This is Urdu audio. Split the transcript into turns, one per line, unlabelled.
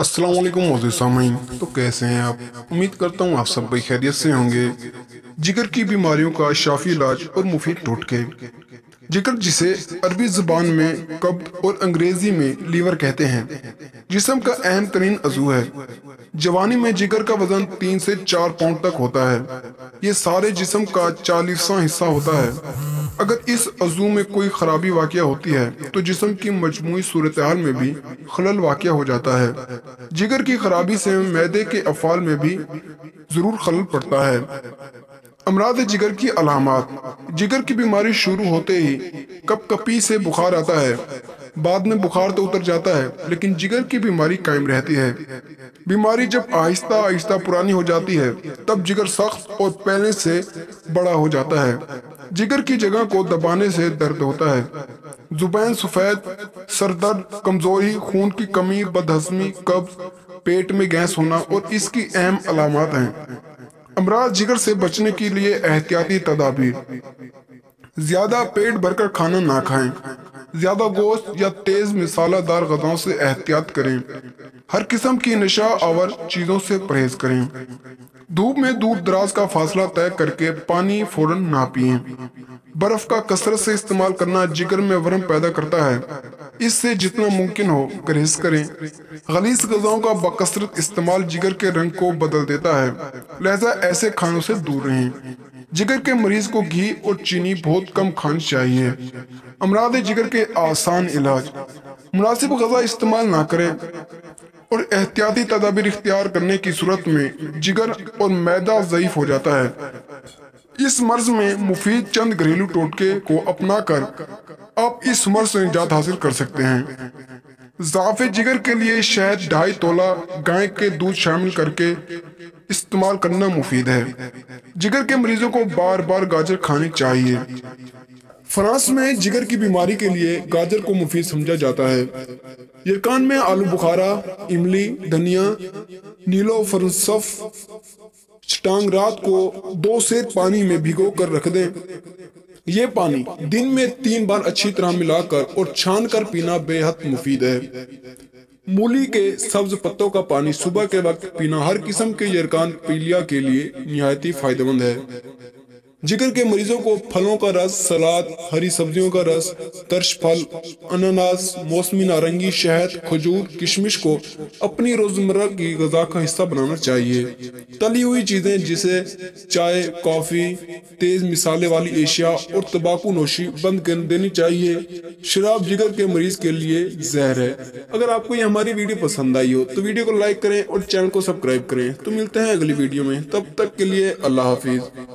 السلام علیکم معزز سامعین، تو کیسے ہیں آپ؟ امید کرتا ہوں آپ سب بھائی خیریت سے ہوں گے۔ جگر کی بیماریوں کا شافی علاج اور مفید ٹوٹکے۔ جگر جسے عربی زبان میں کبد اور انگریزی میں لیور کہتے ہیں، جسم کا اہم ترین عضو ہے۔ جوانی میں جگر کا وزن 3 سے 4 پاؤنڈ تک ہوتا ہے۔ یہ سارے جسم کا 40واں حصہ ہوتا ہے۔ اگر اس عضو میں کوئی خرابی واقع ہوتی ہے تو جسم کی مجموعی صورتحال میں بھی خلل واقع ہو جاتا ہے۔ جگر کی خرابی سے معدے کے افعال میں بھی ضرور خلل پڑتا ہے۔ امراض جگر کی علامات۔ جگر کی بیماری شروع ہوتے ہی کپ کپی سے بخار آتا ہے، بعد میں بخار تو اتر جاتا ہے لیکن جگر کی بیماری قائم رہتی ہے۔ بیماری جب آہستہ آہستہ پرانی ہو جاتی ہے تب جگر سخت اور پہلے سے بڑا ہو جاتا ہے۔ جگر کی جگہ کو دبانے سے درد ہوتا ہے۔ زبان سفید، سر درد، کمزوری، خون کی کمی، بدہضمی، قبض، پیٹ میں گیس ہونا اور اس کی اہم علامات ہیں۔ امراض جگر سے بچنے کے لیے احتیاطی تدابیر۔ زیادہ پیٹ بھر کر کھانا نہ کھائیں۔ زیادہ گوشت یا تیز مسالہ دار غذاؤں سے احتیاط کریں۔ ہر قسم کی نشہ آور چیزوں سے پرہیز کریں۔ دھوپ میں دور دراز کا فاصلہ طے کر کے پانی فوراً نہ پئیں۔ برف کا کثرت سے استعمال کرنا جگر میں ورم پیدا کرتا ہے، اس سے جتنا ممکن ہو گریز کریں۔ غلیظ غذاؤں کا بکثرت استعمال جگر کے رنگ کو بدل دیتا ہے، لہذا ایسے کھانوں سے دور رہیں۔ جگر کے مریض کو گھی اور چینی بہت کم کھانی چاہیے۔ امراض جگر کے آسان علاج۔ مناسب غذا استعمال نہ کریں اور احتیاطی تدابیر اختیار کرنے کی صورت میں جگر اور معدہ ضعیف ہو جاتا ہے۔ اس مرض میں مفید چند گھریلو ٹوٹکے کو اپنا کر آپ اس مرض سے نجات حاصل کر سکتے ہیں۔ ضعف جگر کے لیے شہد 2.5 تولہ گائے کے دودھ شامل کر کے استعمال کرنا مفید ہے۔ جگر کے مریضوں کو بار بار گاجر کھانی چاہیے۔ فرانس میں جگر کی بیماری کے لیے گاجر کو مفید سمجھا جاتا ہے۔ یرکان میں آلو بخارا، املی، دھنیا، نیلو فرنسف چٹانگ رات کو 2 سیر پانی میں بھگو کر رکھ دیں۔ یہ پانی دن میں 3 بار اچھی طرح ملا کر اور چھان کر پینا بے حد مفید ہے۔ مولی کے سبز پتوں کا پانی صبح کے وقت پینا ہر قسم کے یرکان پیلیا کے لیے نہایت فائدہ مند ہے۔ جگر کے مریضوں کو پھلوں کا رس، سلاد، ہری سبزیوں کا رس، ترش پھل، اناناس، موسمی نارنگی، شہد، کھجور، کشمش کو اپنی روزمرہ کی غذا کا حصہ بنانا چاہیے۔ تلی ہوئی چیزیں جیسے چائے، کافی، تیز مسالے والی اشیاء اور تمباکو نوشی بند کر دینی چاہیے۔ شراب جگر کے مریض کے لیے زہر ہے۔ اگر آپ کو یہ ہماری ویڈیو پسند آئی ہو تو ویڈیو کو لائک کریں اور چینل کو سبسکرائب کریں۔ تو ملتے ہیں اگلی ویڈیو میں، تب تک کے لیے اللہ حافظ۔